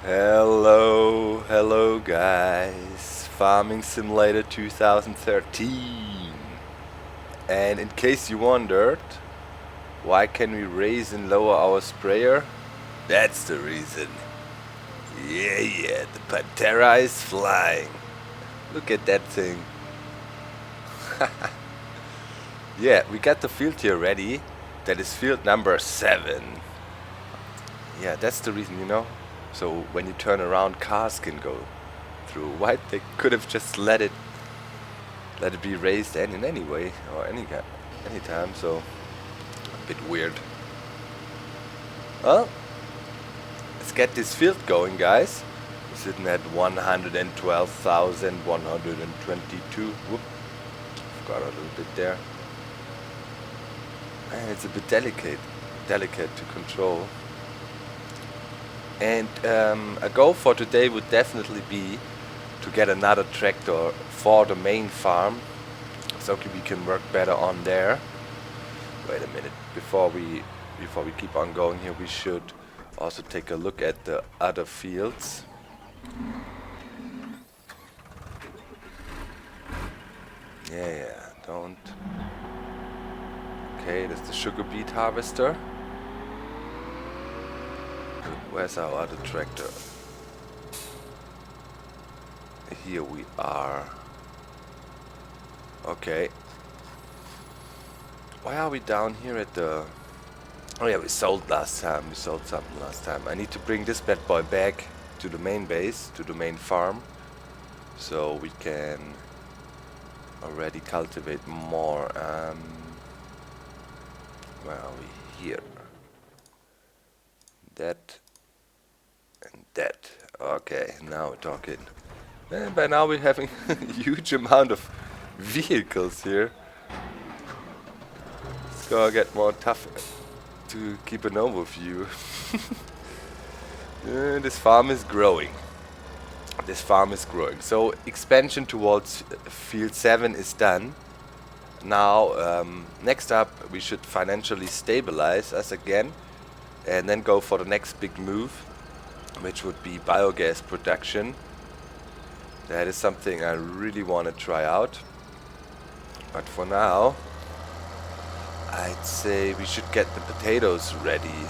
Hello guys, Farming Simulator 2013. And in case you wondered, why can we raise and lower our sprayer? That's the reason. Yeah, the Pantera is flying. Look at that thing. Yeah, we got the field here ready. That is field number 7. Yeah, that's the reason, you know. So when you turn around, cars can go through. Why they could have just let it be raised in any way or any time. So a bit weird. Well, let's get this field going, guys. We're sitting at 112,122. Whoop, forgot a little bit there. And it's a bit delicate to control. And a goal for today would definitely be to get another tractor for the main farm, so we can work better on there. Wait a minute, before we keep on going here, we should also take a look at the other fields. Yeah, don't. Okay, that's the sugar beet harvester. Where's our other tractor? Here we are. Okay. Why are we down here at the... Oh yeah, we sold last time. We sold something last time. I need to bring this bad boy back to the main base, to the main farm, so we can already cultivate more. Where are we? Here. That and that. Okay, now we're talking. And by now we're having a huge amount of vehicles here. It's gonna get more tough to keep an overview. This farm is growing. So expansion towards field 7 is done. Now next up we should financially stabilize us again and then go for the next big move, which would be biogas production. That is something I really want to try out. But for now, I'd say we should get the potatoes ready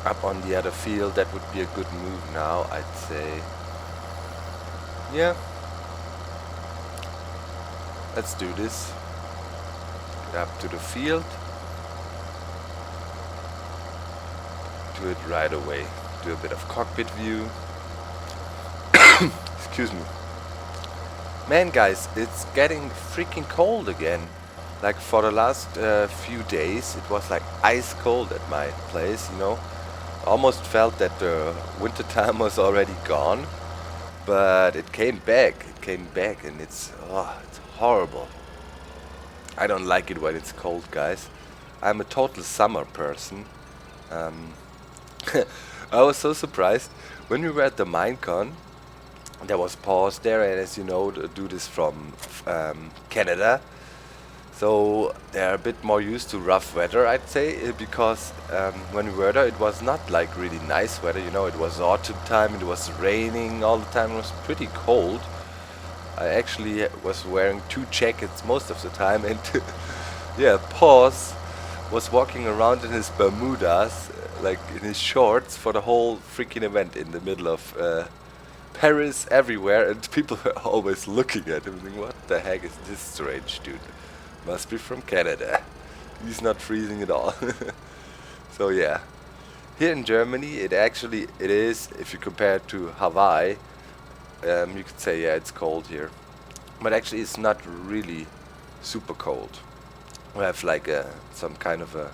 up on the other field. That would be a good move now, I'd say. Yeah. Let's do this. Get up to the field. Do it right away. Do a bit of cockpit view. Excuse me. Man, guys, it's getting freaking cold again. Like for the last few days, it was like ice cold at my place, you know. Almost felt that the winter time was already gone, but it came back. And it's horrible. I don't like it when it's cold, guys. I'm a total summer person. I was so surprised when we were at the Minecon. There was pause there, and as you know, do this from Canada, so they're a bit more used to rough weather, I'd say, because when we were there, it was not like really nice weather. You know, it was autumn time, it was raining all the time, it was pretty cold. I actually was wearing 2 jackets most of the time, and yeah, pause was walking around in his Bermudas, like in his shorts, for the whole freaking event in the middle of Paris, everywhere, and people were always looking at him, thinking, what the heck is this strange dude? Must be from Canada. He's not freezing at all. So yeah, here in Germany, it is, if you compare it to Hawaii, you could say, yeah, it's cold here, but actually it's not really super cold. We have like some kind of a,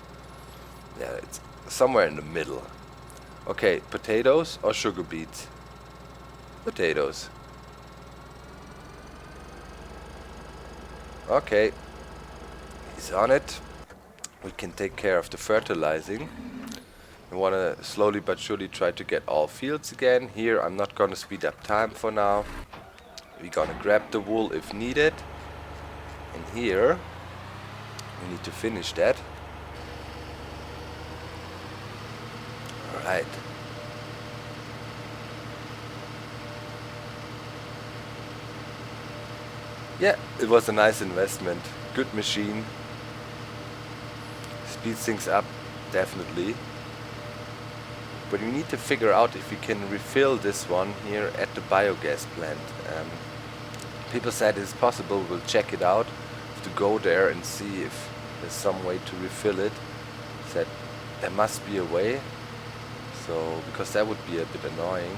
yeah, it's somewhere in the middle. Okay, potatoes or sugar beets? Potatoes. Okay, he's on it. We can take care of the fertilizing. We want to slowly but surely try to get all fields again. Here I'm not gonna speed up time for now. We're gonna grab the wool if needed. And here we need to finish that. Alright. Yeah, it was a nice investment. Good machine. Speeds things up, definitely. But we need to figure out if we can refill this one here at the biogas plant. People said it's possible. We'll check it out. To go there and see if there's some way to refill it. Said there must be a way. So because that would be a bit annoying.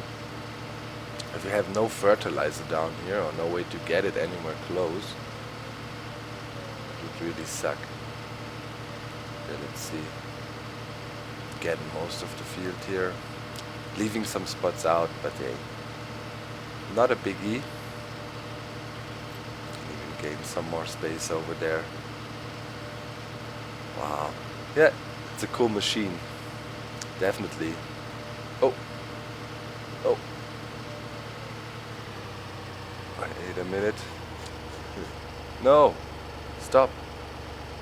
If we have no fertilizer down here or no way to get it anywhere close, it would really suck. Okay, let's see. Getting most of the field here. Leaving some spots out, but hey, not a biggie. Can even gain some more space over there. Wow. Yeah, it's a cool machine. Definitely. Oh. Oh. Wait a minute. No. Stop.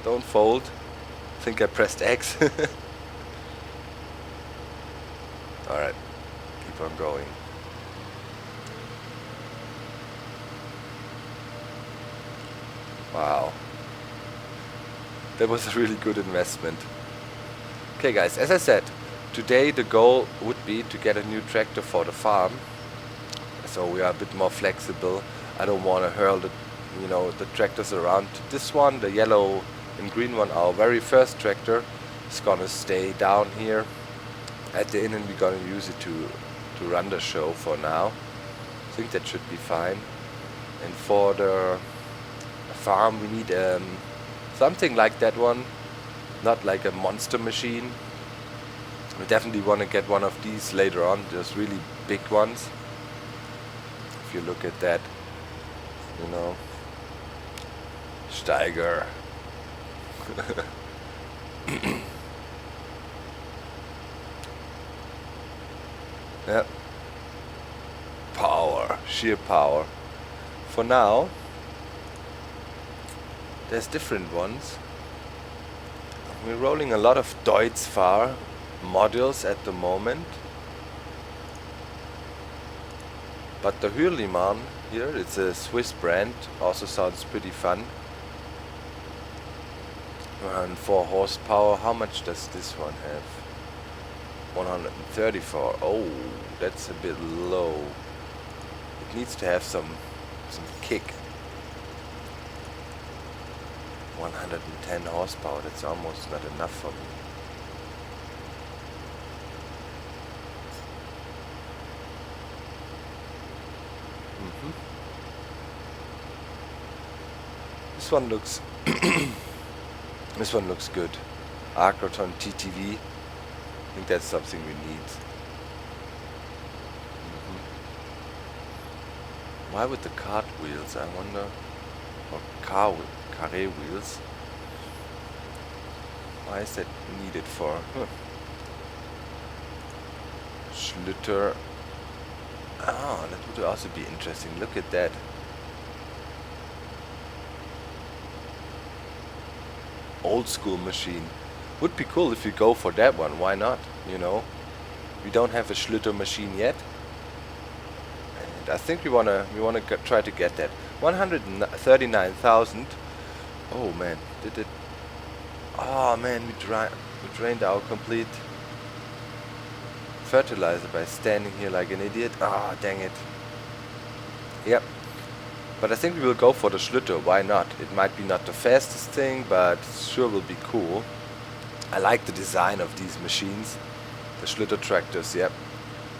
Don't fold. I think I pressed X. Alright. Keep on going. Wow. That was a really good investment. Okay guys, as I said, today the goal would be to get a new tractor for the farm. So we are a bit more flexible. I don't want to hurl the, the tractors around. This one, the yellow and green one, our very first tractor, is gonna stay down here at the inn, and we're gonna use it to run the show for now. I think that should be fine. And for the farm, we need something like that one, not like a monster machine. We definitely want to get one of these later on. There's really big ones. If you look at that, Steiger. Yep. Power, sheer power. For now, there's different ones. We're rolling a lot of Deutz-Fahr modules at the moment. But the Hürlimann here, it's a Swiss brand, also sounds pretty fun. And 4 horsepower, how much does this one have? 134. Oh, that's a bit low. It needs to have some kick. 110 horsepower, that's almost not enough for me. This one looks this one looks good. Arcroton TTV. I think that's something we need. Why with the cart wheels, I wonder? Or carré wheels. Why is that needed for? Schlitter. Ah, that would also be interesting. Look at that. Old school machine. Would be cool if you go for that one. Why not? We don't have a Schlitter machine yet, and I think we wanna try to get that. 139,000. Oh man, did it? Oh man, we drained our complete fertilizer by standing here like an idiot. Ah, dang it. Yep. But I think we will go for the Schlitter. Why not? It might be not the fastest thing, but sure will be cool. I like the design of these machines. The Schlitter tractors, yep.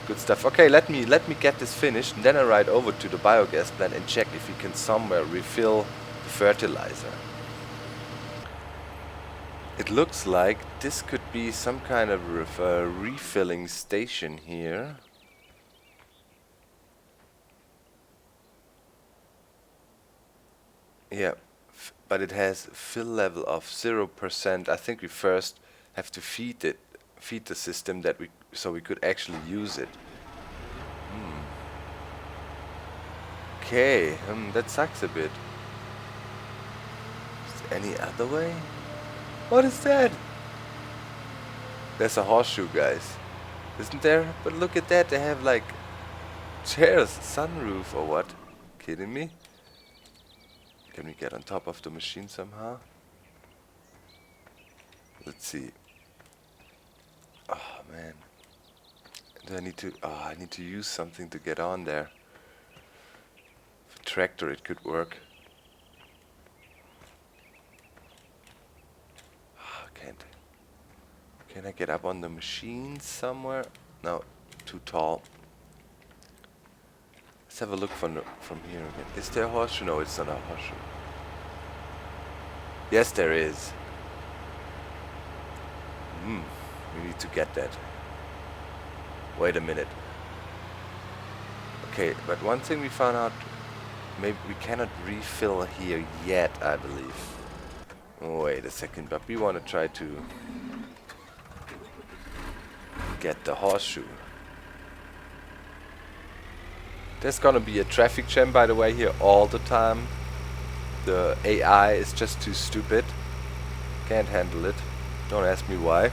Good stuff. Okay, let me get this finished, and then I ride over to the biogas plant and check if we can somewhere refill the fertilizer. It looks like this could be some kind of refilling station here. Yeah, but it has fill level of 0%. I think we first have to feed the system so we could actually use it. Okay, that sucks a bit. Is there any other way? What is that? There's a horseshoe, guys. Isn't there? But look at that, they have like chairs, sunroof or what? Kidding me? Can we get on top of the machine somehow? Let's see. Oh man. Do I need to... Oh, I need to use something to get on there. With a tractor it could work. Oh, can't. Can I get up on the machine somewhere? No, too tall. Let's have a look from here again. Is there a horseshoe? No, it's not a horseshoe. Yes, there is. We need to get that. Wait a minute. Okay, but one thing we found out, maybe we cannot refill here yet, I believe. Wait a second, but we want to try to get the horseshoe. There's gonna be a traffic jam, by the way, here all the time. The AI is just too stupid. Can't handle it. Don't ask me why.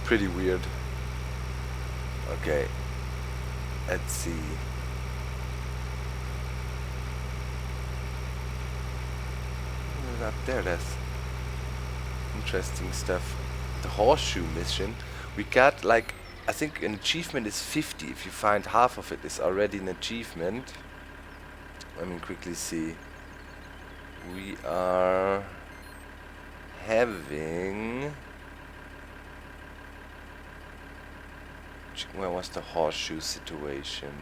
Pretty weird. Okay. Let's see. Up there, there's interesting stuff. The horseshoe mission. We got like, I think an achievement is 50. If you find half of it is already an achievement. Let me quickly see. We are having... Where was the horseshoe situation?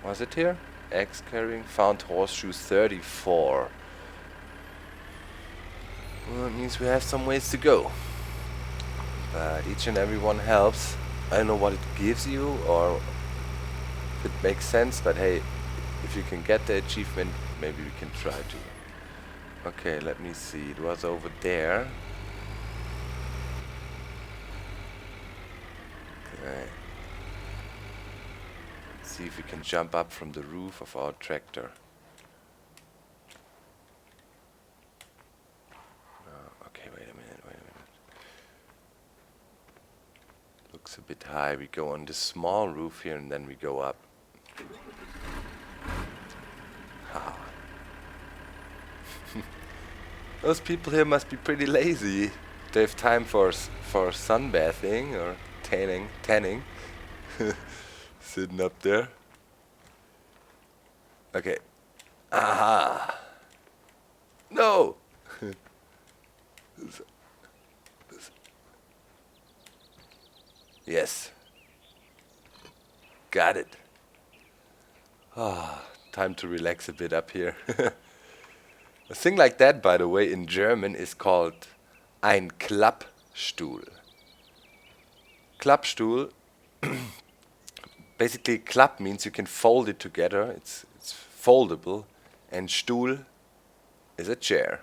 Was it here? Axe carrying, found horseshoes 34. Well, it means we have some ways to go. But each and every one helps. I don't know what it gives you or if it makes sense, but hey, if you can get the achievement, maybe we can try to. Okay, let me see. It was over there. Okay. Let's see if we can jump up from the roof of our tractor. Okay, wait a minute. Looks a bit high. We go on this small roof here and then we go up. Those people here must be pretty lazy. They have time for sunbathing or tanning. Sitting up there. Okay. Aha! No! Yes. Got it. Ah, time to relax a bit up here. A thing like that, by the way, in German is called ein Klappstuhl. Klappstuhl, basically klapp means you can fold it together, it's foldable, and Stuhl is a chair.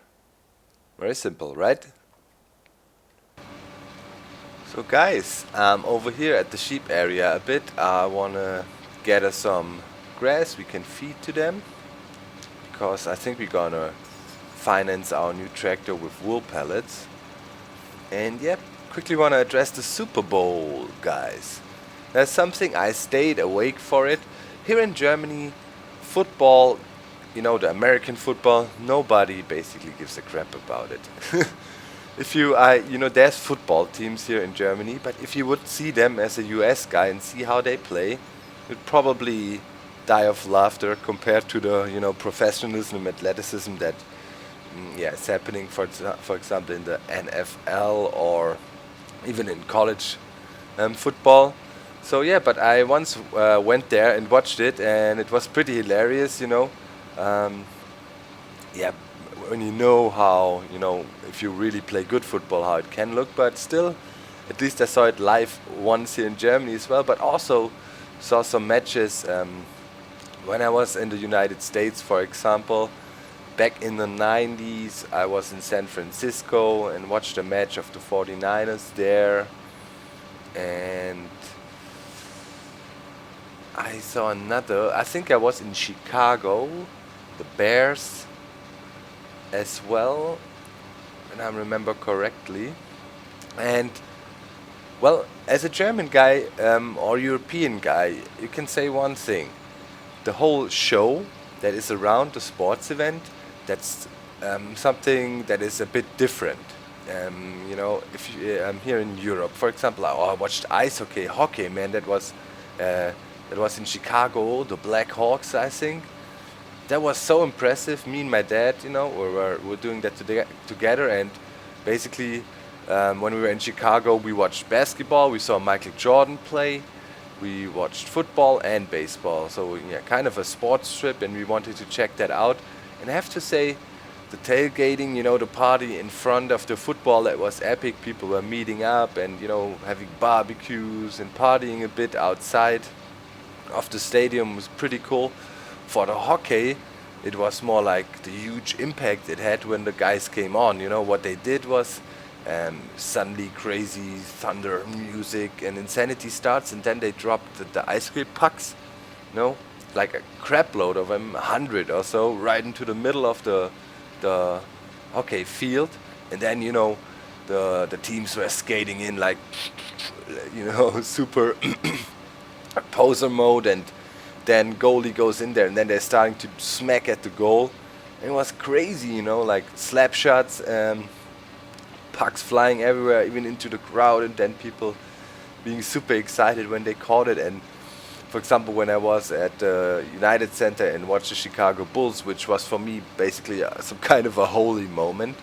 Very simple, right? So guys, over here at the sheep area a bit, I wanna gather some grass we can feed to them, because I think we're gonna finance our new tractor with wool pellets. And yep, quickly want to address the Super Bowl, guys. That's something I stayed awake for it. Here in Germany, football, you know, the American football, nobody basically gives a crap about it. If you, you know, there's football teams here in Germany, but if you would see them as a US guy and see how they play, you'd probably die of laughter compared to the, you know, professionalism and athleticism that yeah, it's happening, for example, in the NFL or even in college football. So yeah, but I once went there and watched it, and it was pretty hilarious, you know. Yeah, when you know how, you know, if you really play good football, how it can look. But still, at least I saw it live once here in Germany as well, but also saw some matches when I was in the United States, for example. Back in the 90s, I was in San Francisco and watched a match of the 49ers there. And I saw another, I think I was in Chicago, the Bears as well, and I remember correctly. And Well, as a German guy or European guy, you can say one thing. The whole show that is around the sports event, that's something that is a bit different. If I'm here in Europe, for example, I watched ice hockey, man, that was in Chicago, the Black Hawks, I think. That was so impressive. Me and my dad, we're doing that together, and basically, when we were in Chicago, we watched basketball. We saw Michael Jordan play. We watched football and baseball. So yeah, kind of a sports trip, and we wanted to check that out. And I have to say, the tailgating, the party in front of the football, that was epic. People were meeting up and having barbecues and partying a bit outside of the stadium. Was pretty cool. For the hockey, it was more like the huge impact it had when the guys came on. What they did was suddenly crazy thunder music and insanity starts, and then they dropped the ice cream pucks, like a crap load of them, 100 or so, right into the middle of the hockey field, and then the teams were skating in like super poser mode, and then goalie goes in there, and then they're starting to smack at the goal. And it was crazy, like slap shots, pucks flying everywhere, even into the crowd, and then people being super excited when they caught it. And for example, when I was at the United Center and watched the Chicago Bulls, which was for me basically some kind of a holy moment,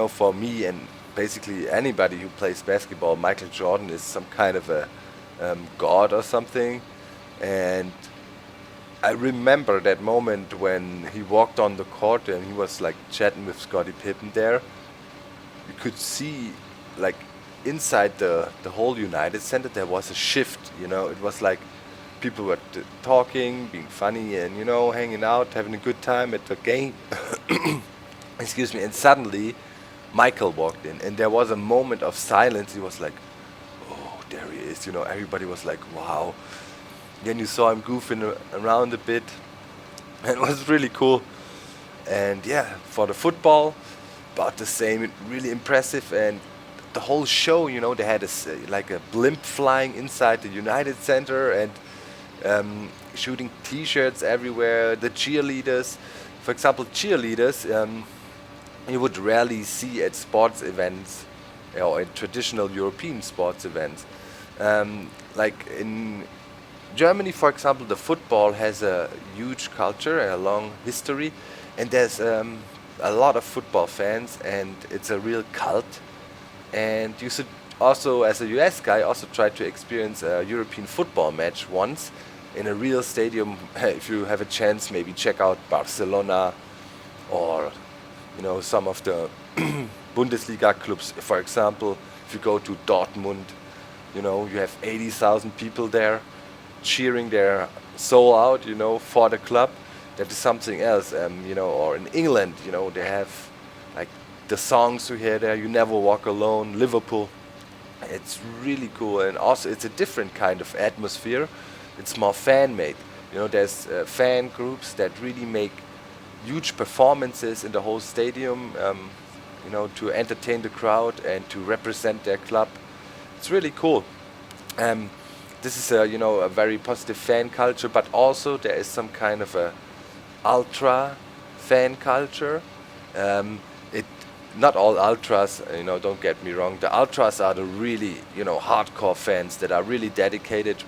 for me and basically anybody who plays basketball, Michael Jordan is some kind of a god or something. And I remember that moment when he walked on the court and he was like chatting with Scottie Pippen there. You could see, like, inside the whole United Center, there was a shift. It was like people were talking, being funny, and hanging out, having a good time at the game. Excuse me. And suddenly, Michael walked in, and there was a moment of silence. He was like, "Oh, there he is." Everybody was like, "Wow." Then you saw him goofing around a bit, and it was really cool. And yeah, for the football, about the same, really impressive. And the whole show, they had like a blimp flying inside the United Center, and shooting T-shirts everywhere. The cheerleaders, for example, you would rarely see at sports events or in traditional European sports events. Like in Germany, for example, the football has a huge culture and a long history, and there's a lot of football fans, and it's a real cult. And you should also, as a US guy, also try to experience a European football match once in a real stadium. If you have a chance, maybe check out Barcelona or some of the Bundesliga clubs. For example, if you go to Dortmund, you have 80,000 people there cheering their soul out, for the club. That is something else, or in England, they have like the songs you hear there, "You Never Walk Alone," Liverpool. It's really cool, and also it's a different kind of atmosphere. It's more fan-made. There's fan groups that really make huge performances in the whole stadium, to entertain the crowd and to represent their club. It's really cool. This is a very positive fan culture, but also there is some kind of a ultra fan culture. It Not all ultras, don't get me wrong. The ultras are the really, hardcore fans that are really dedicated,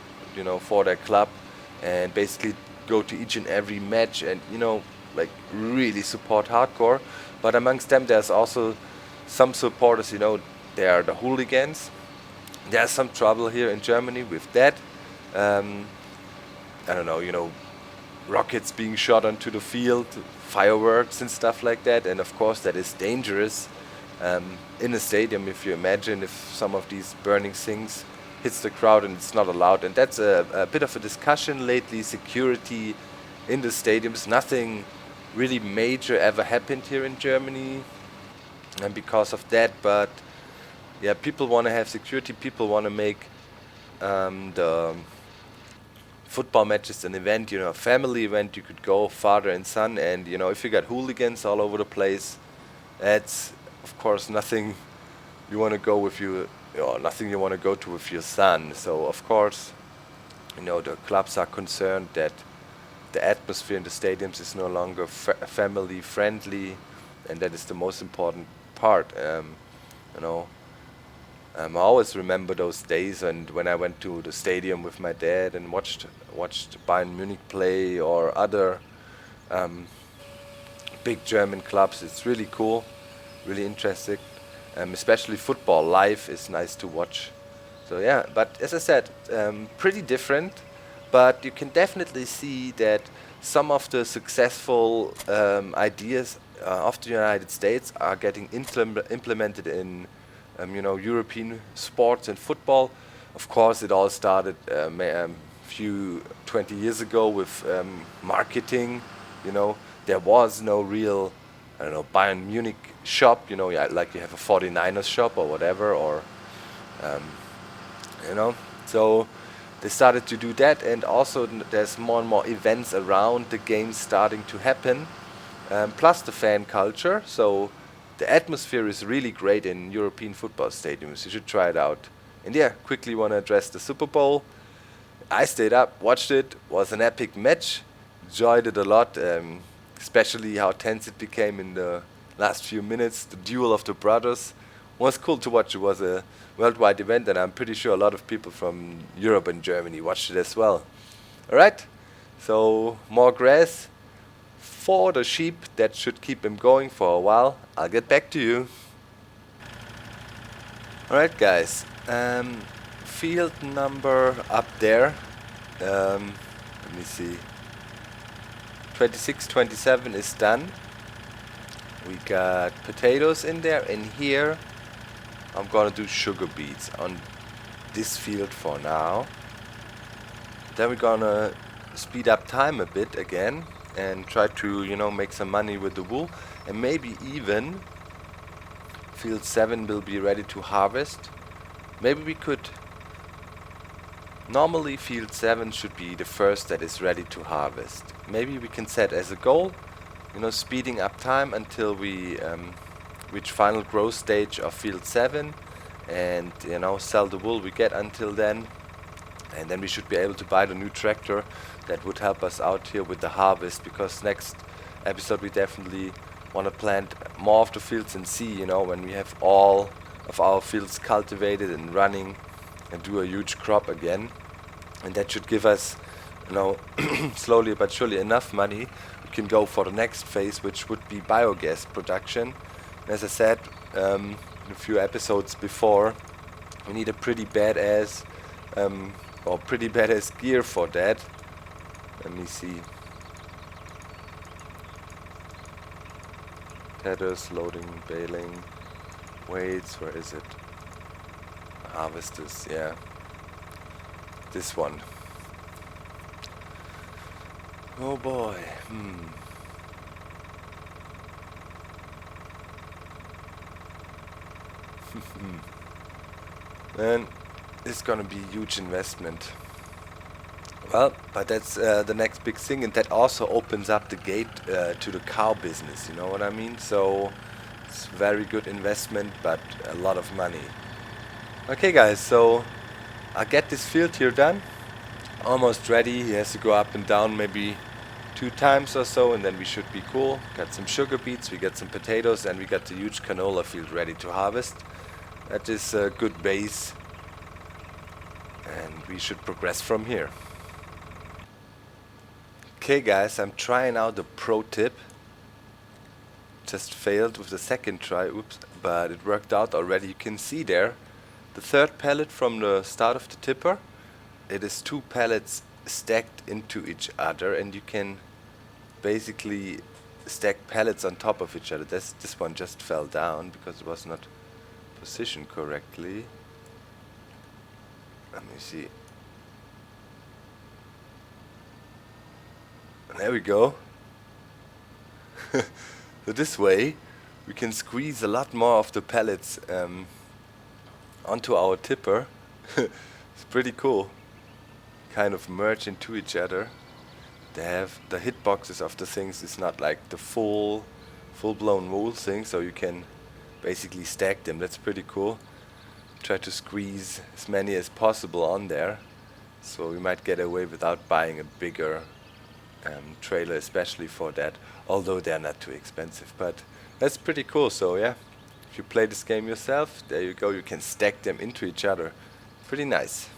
for their club, and basically go to each and every match and, like really support hardcore. But amongst them, there's also some supporters, they are the hooligans. There's some trouble here in Germany with that. I don't know, rockets being shot onto the field, fireworks and stuff like that. And of course, that is dangerous in a stadium. If you imagine if some of these burning things hits the crowd and it's not allowed. And that's a bit of a discussion lately. Security in the stadiums, nothing really major ever happened here in Germany, and because of that. But yeah, people want to have security. People want to make the football matches an event, a family event. You could go father and son, and if you got hooligans all over the place, that's of course nothing you want to go with nothing you want to go to with your son. So of course, the clubs are concerned that the atmosphere in the stadiums is no longer family friendly, and that is the most important part. You know, I always remember those days when I went to the stadium with my dad and watched Bayern Munich play or other big German clubs. It's really cool, really interesting. Especially football live is nice to watch. So yeah, but as I said, pretty different. But you can definitely see that some of the successful ideas of the United States are getting implemented in European sports and football. Of course, it all started few 20 years ago with marketing. There was no real, I don't know, Bayern Munich shop. Like you have a 49ers shop or whatever, or so they started to do that, and also there's more and more events around the games starting to happen, plus the fan culture. So the atmosphere is really great in European football stadiums. You should try it out. And yeah, quickly want to address the Super Bowl. I stayed up, watched it. Was an epic match. Enjoyed it a lot, especially how tense it became in the last few minutes. The duel of the brothers was cool to watch. It was a worldwide event, and I'm pretty sure a lot of people from Europe and Germany watched it as well. Alright, so more grass for the sheep. That should keep them going for a while. I'll get back to you. Alright guys, field number up there, let me see, 26, 27 is done. We got potatoes in there, and here I'm gonna do sugar beets on this field for now. Then we're gonna speed up time a bit again and try to make some money with the wool, and maybe even field 7 will be ready to harvest. Maybe we could, normally field 7 should be the first that is ready to harvest. Maybe we can set as a goal, speeding up time until we reach final growth stage of field 7, and sell the wool we get until then, and then we should be able to buy the new tractor that would help us out here with the harvest, because next episode we definitely want to plant more of the fields and see, when we have all of our fields cultivated and running, and do a huge crop again. And that should give us, slowly but surely enough money. We can go for the next phase, which would be biogas production. As I said a few episodes before, we need a pretty badass gear for that. Let me see. Tethers, loading, baling, weights, where is it? Harvesters, yeah. This one. Oh boy. And it's gonna be a huge investment. Well, but that's the next big thing, and that also opens up the gate to the cow business, you know what I mean? So it's very good investment, but a lot of money. Okay guys, so I'll get this field here done. Almost ready. He has to go up and down maybe 2 times or so, and then we should be cool. Got some sugar beets, we got some potatoes, and we got the huge canola field ready to harvest. That is a good base, and we should progress from here. Okay guys, I'm trying out the pro tip. Just failed with the second try, oops, but it worked out already. You can see there the third pallet from the start of the tipper. It is 2 pallets stacked into each other, and you can basically stack pallets on top of each other. This one just fell down because it was not positioned correctly. Let me see. There we go. So this way we can squeeze a lot more of the pellets onto our tipper. It's pretty cool. Kind of merge into each other. They have the hitboxes of the things. It's not like the full-blown wool thing, so you can basically stack them. That's pretty cool. try to squeeze as many as possible on there. So we might get away without buying a bigger trailer, especially for that. Although they're not too expensive, but that's pretty cool. So yeah, if you play this game yourself, there you go. You can stack them into each other. Pretty nice.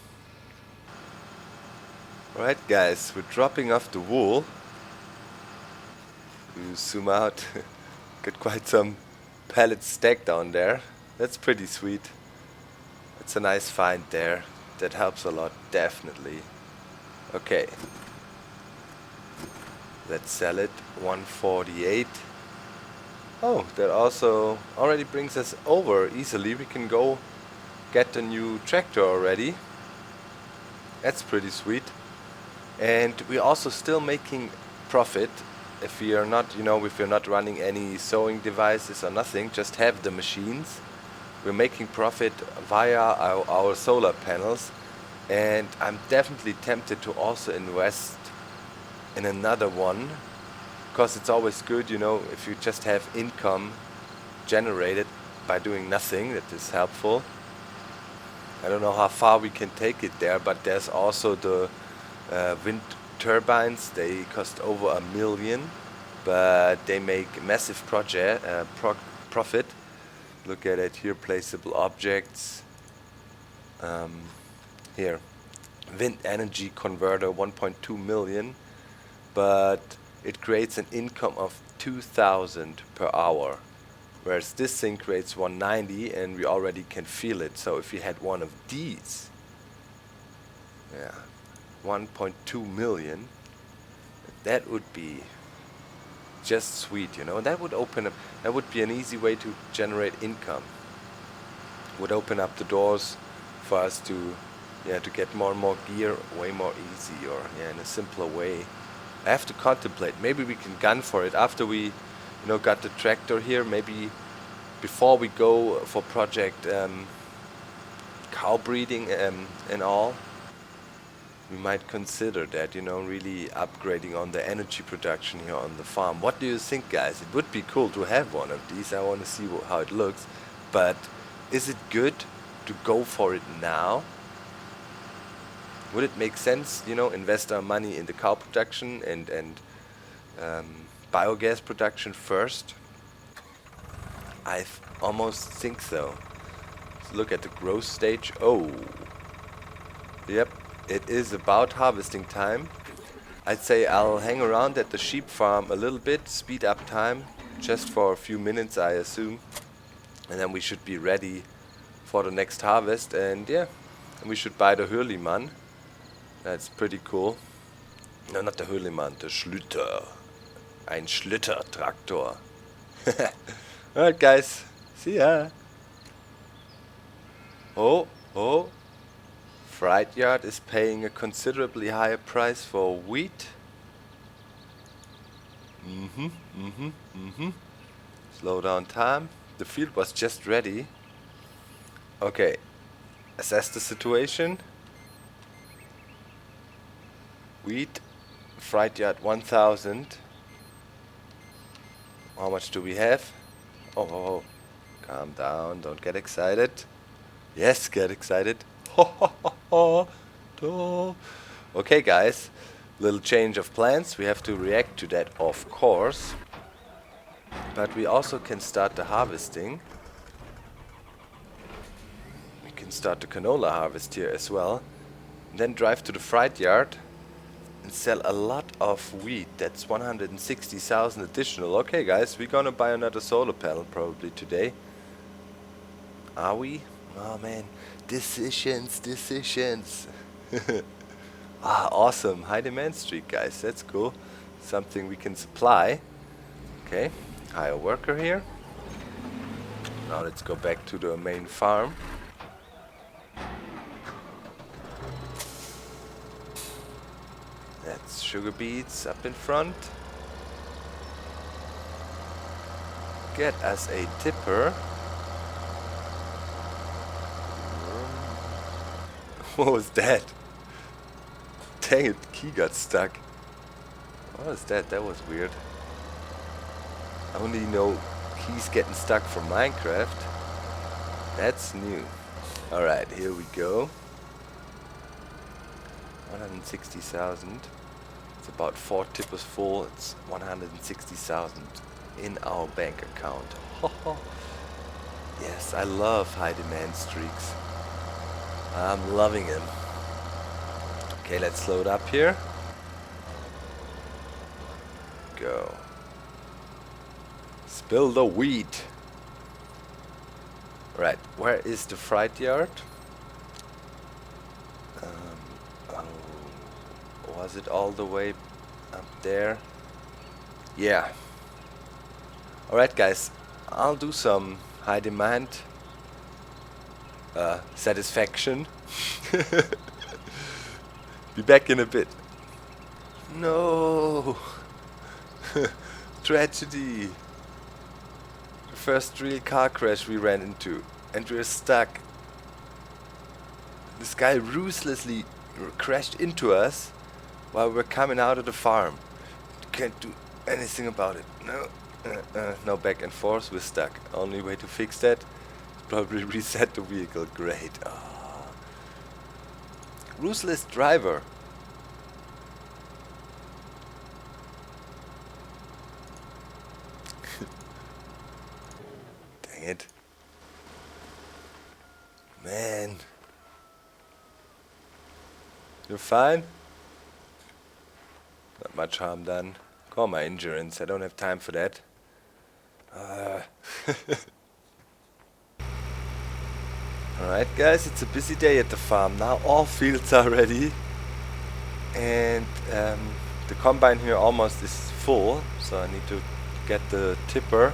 Alright guys, we're dropping off the wool. You zoom out, got quite some pallets stacked down there. That's pretty sweet. It's a nice find there. That helps a lot, definitely. Okay. Let's sell it. 148. Oh, that also already brings us over easily. We can go get a new tractor already. That's pretty sweet. And we're also still making profit if we are not, if we're not running any sewing devices or nothing, just have the machines. We're making profit via our solar panels, and I'm definitely tempted to also invest in another one, because it's always good, if you just have income generated by doing nothing. That is helpful. I don't know how far we can take it there, but there's also the wind turbines. They cost over $1 million, but they make massive profit. Look at it here, placeable objects. Here, wind energy converter, 1.2 million, but it creates an income of 2,000 per hour, whereas this thing creates 190, and we already can feel it. So if we had one of these, yeah, 1.2 million, that would be just sweet, That would open up, that would be an easy way to generate income. Would open up the doors for us to get more and more gear way more easy, or in a simpler way. I have to contemplate. Maybe we can gun for it after we, got the tractor here. Maybe before we go for project cow breeding and all, we might consider that, really upgrading on the energy production here on the farm. What do you think, guys? It would be cool to have one of these. I want to see how it looks. But is it good to go for it now? Would it make sense, invest our money in the cow production and biogas production first? I almost think so. Let's look at the growth stage. Oh, yep. It is about harvesting time. I'd say I'll hang around at the sheep farm a little bit, speed up time, just for a few minutes I assume. And then we should be ready for the next harvest. And yeah, we should buy the Hurlimann. That's pretty cool. No, not the Hurlimann, the Schlüter. Ein Schlüter-Traktor. Alright guys, see ya. Oh. Freight yard is paying a considerably higher price for wheat. Slow down time. The field was just ready. Okay, assess the situation. Wheat, freight yard 1,000. How much do we have? Oh, calm down, don't get excited. Yes, get excited. Okay guys, little change of plans. We have to react to that, of course, but we also can start the harvesting. We can start the canola harvest here as well, and then drive to the freight yard and sell a lot of wheat. That's 160,000 additional. Okay guys, we're gonna buy another solar panel probably today. Are we? Oh man, decisions. Awesome, high demand streak guys, that's cool. Something we can supply. Okay, hire a worker here. Now let's go back to the main farm. That's sugar beets up in front. Get us a tipper. What was that? Dang it, key got stuck. What was that? That was weird. I only know keys getting stuck from Minecraft. That's new. Alright, here we go. 160,000. It's about 4 tippers full. It's 160,000 in our bank account. Yes, I love high demand streaks. I'm loving them. Okay, let's load up here. Go. Spill the wheat. Right, where is the freight yard? Oh, was it all the way up there? Yeah. Alright guys, I'll do some high demand satisfaction. Be back in a bit. No. Tragedy. The first real car crash we ran into, and we're stuck. This guy ruthlessly crashed into us while we're coming out of the farm. Can't do anything about it. No. No back and forth, we're stuck. Only way to fix that is probably reset the vehicle. Great. Oh. Ruthless driver. Dang it. Man. You're fine? Not much harm done. Call my insurance, I don't have time for that. Alright guys, it's a busy day at the farm. Now all fields are ready. And the combine here almost is full. So I need to get the tipper.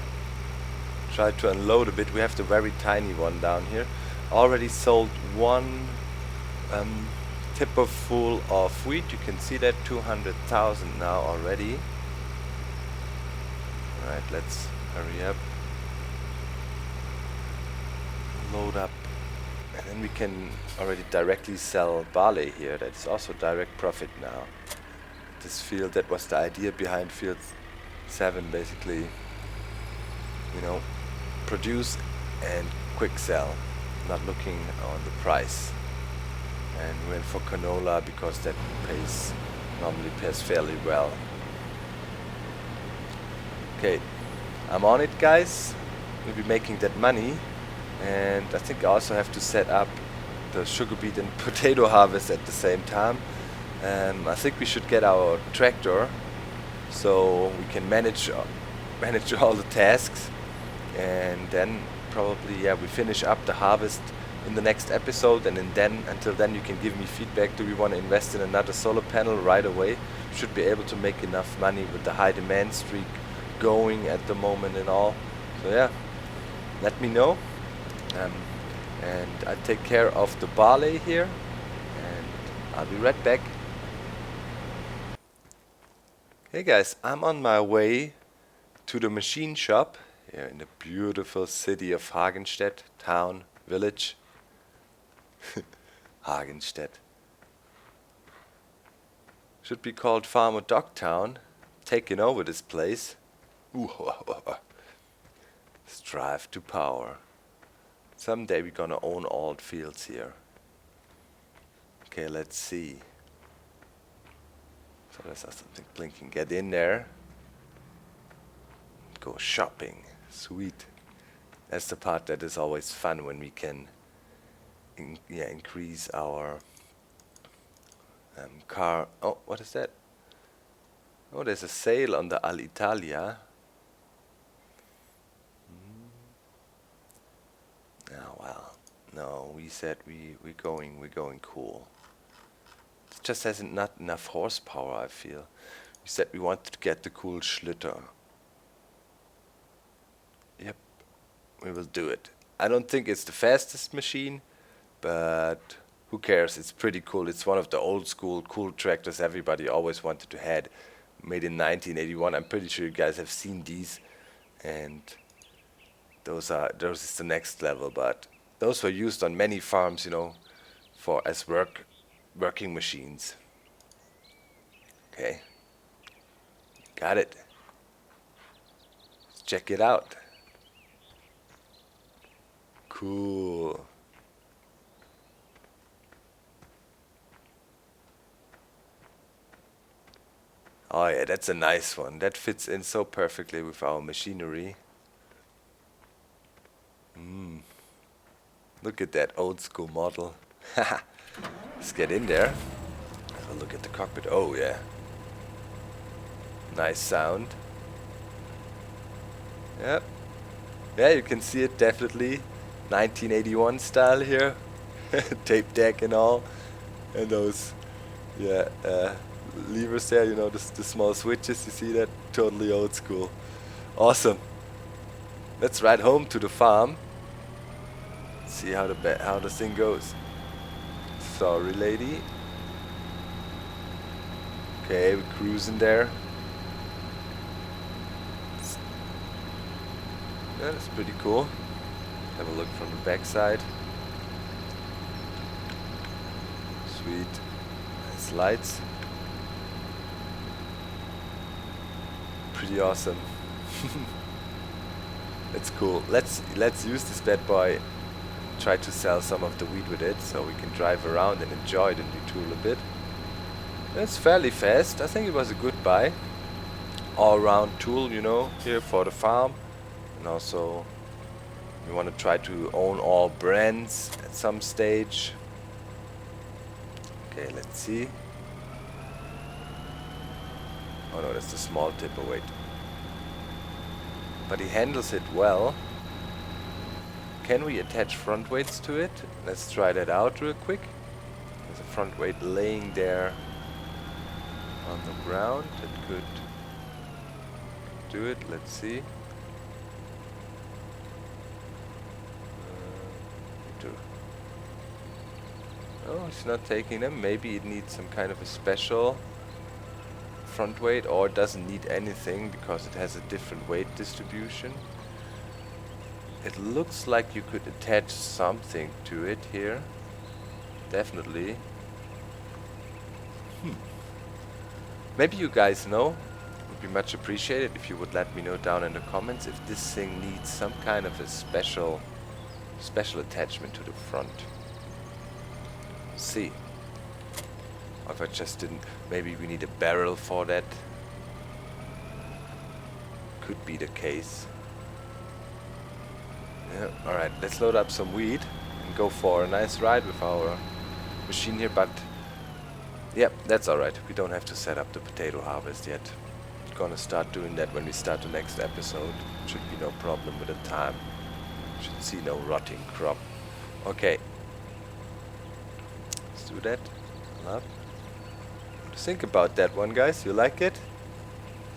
Try to unload a bit. We have the very tiny one down here. Already sold one tipper full of wheat. You can see that 200,000 now already. Alright, let's hurry up. Load up. And then we can already directly sell barley here. That's also direct profit now. This field, that was the idea behind field 7, basically. You know, produce and quick sell, not looking on the price. And we went for canola because that normally pays fairly well. Okay, I'm on it guys. We'll be making that money. And I think I also have to set up the sugar beet and potato harvest at the same time. I think we should get our tractor so we can manage all the tasks, and then probably we finish up the harvest in the next episode, and then until then you can give me feedback. Do we want to invest in another solar panel right away? Should be able to make enough money with the high demand streak going at the moment and all. So yeah, let me know. And I take care of the barley here, and I'll be right back. Hey guys, I'm on my way to the machine shop here in the beautiful city of Hagenstedt, town, village. Hagenstedt. Should be called Farmer Doctown. Taking over this place. Strive to power. Someday we're gonna own all the fields here. Okay, let's see. So there's something blinking. Get in there. Go shopping. Sweet. That's the part that is always fun, when we can increase our car. Oh, what is that? Oh, there's a sale on the Alitalia. Oh well, no, we said we're going cool. It just hasn't not enough horsepower, I feel. We said we wanted to get the cool Schlitter. Yep, we will do it. I don't think it's the fastest machine, but who cares? It's pretty cool. It's one of the old school cool tractors everybody always wanted to had. Made in 1981. I'm pretty sure you guys have seen these, and those is the next level. But those were used on many farms, you know, as working machines. Okay, got it. Let's check it out. Cool. Oh yeah, that's a nice one. That fits in so perfectly with our machinery. Look at that old school model. Let's get in there. Have a look at the cockpit. Oh yeah. Nice sound. Yep. Yeah, you can see it definitely. 1981 style here. Tape deck and all. And those, yeah, levers there, you know, the small switches, you see that? Totally old school. Awesome. Let's ride home to the farm. See how the thing goes. Sorry, lady. Okay, we're cruising there. Yeah, that's pretty cool. Have a look from the backside. Sweet. Nice lights. Pretty awesome. That's cool. Let's use this bad boy. Try to sell some of the wheat with it, so we can drive around and enjoy the new tool a bit. It's fairly fast. I think it was a good buy. All-round tool, you know, here for the farm. And also, we want to try to own all brands at some stage. Okay, let's see. Oh no, that's the small tipper, wait. But he handles it well. Can we attach front weights to it? Let's try that out real quick. There's a front weight laying there on the ground. That could do it. Let's see. Oh, it's not taking them. Maybe it needs some kind of a special front weight, or it doesn't need anything because it has a different weight distribution. It looks like you could attach something to it here. Definitely. Maybe you guys know. Would be much appreciated if you would let me know down in the comments if this thing needs some kind of a special attachment to the front. See. Or if I just didn't. Maybe we need a barrel for that. Could be the case. Yeah, alright, let's load up some wheat and go for a nice ride with our machine here, but yep, that's alright. We don't have to set up the potato harvest yet. Gonna start doing that when we start the next episode. Should be no problem with the time. Should see no rotting crop. Okay. Let's do that. Up. Think about that one, guys. You like it?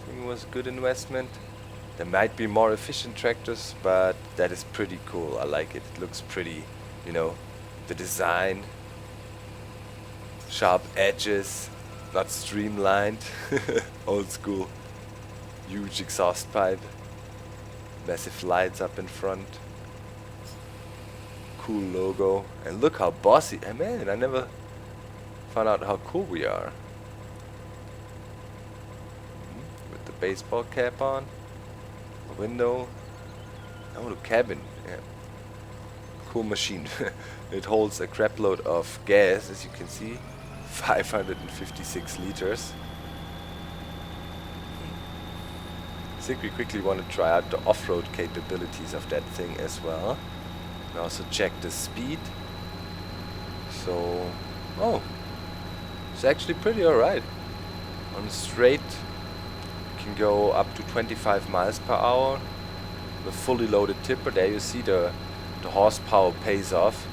Think it was a good investment? There might be more efficient tractors, but that is pretty cool. I like it. It looks pretty, you know, the design, sharp edges, not streamlined, old school, huge exhaust pipe, massive lights up in front, cool logo, and look how bossy. Man, I never found out how cool we are. With the baseball cap on. Window. Oh, the cabin. Yeah. Cool machine. It holds a crap load of gas, as you can see. 556 liters. I think we quickly want to try out the off-road capabilities of that thing as well. And also check the speed. So, oh, it's actually pretty alright. On straight, can go up to 25 miles per hour. The fully loaded tipper, there you see the horsepower pays off.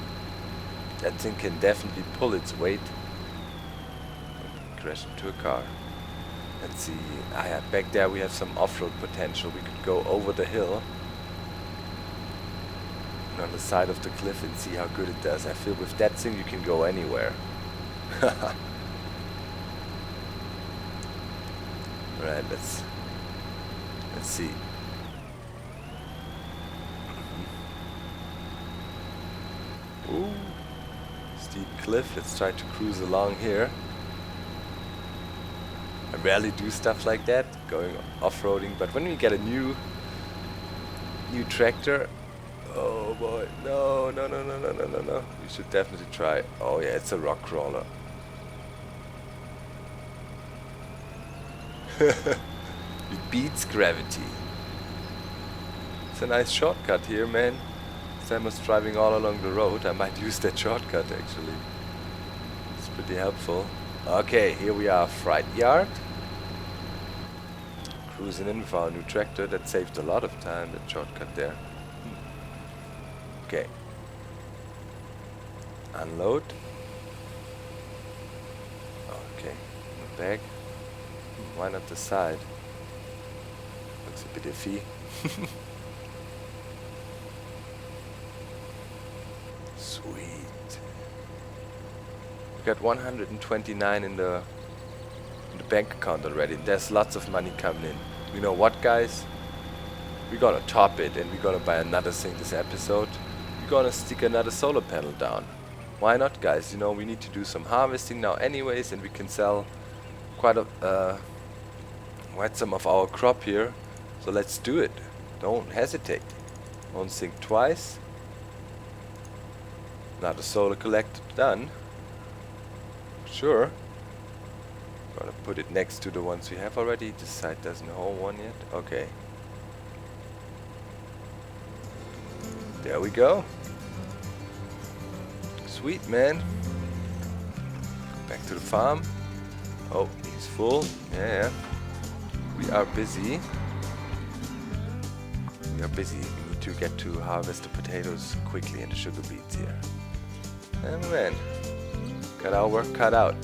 That thing can definitely pull its weight. Crash into a car. Let's see. Ah yeah, back there we have some off-road potential. We could go over the hill and on the side of the cliff and see how good it does. I feel with that thing you can go anywhere. Right, let's see. Ooh, steep cliff. Let's try to cruise along here. I rarely do stuff like that, going off-roading, but when we get a new tractor, oh boy, no. You should definitely try. Oh yeah, it's a rock crawler. It beats gravity. It's a nice shortcut here, man. Sam was driving all along the road. I might use that shortcut actually. It's pretty helpful. Okay, here we are, freight yard. Cruising in with our new tractor. That saved a lot of time, that shortcut there. Okay. Unload. Okay, in the back. Why not the side? Looks a bit iffy. Sweet. We got 129 in the bank account already. There's lots of money coming in. You know what, guys? We're gonna top it and we're gonna buy another thing this episode. We're gonna stick another solar panel down. Why not, guys? You know, we need to do some harvesting now anyways, and we can sell quite some of our crop here. So let's do it. Don't hesitate. Don't think twice. Now the solar collector done. Sure. Gonna put it next to the ones we have already. This side doesn't hold one yet. Okay. There we go. Sweet, man. Back to the farm. Oh, he's full. Yeah. We are busy. We are busy. We need to get to harvest the potatoes quickly and the sugar beets here. And man, got our work cut out.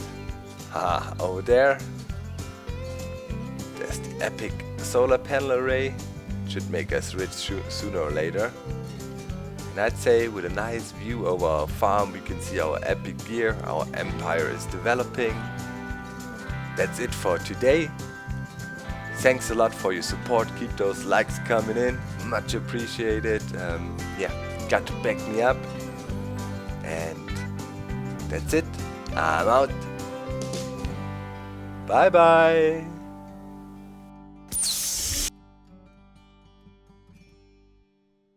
Over there, there's the epic solar panel array. Should make us rich sooner or later. And I'd say with a nice view over our farm, we can see our epic gear. Our empire is developing. That's it for today. Thanks a lot for your support. Keep those likes coming in. Much appreciated. Yeah, got to back me up. And that's it. I'm out. Bye bye.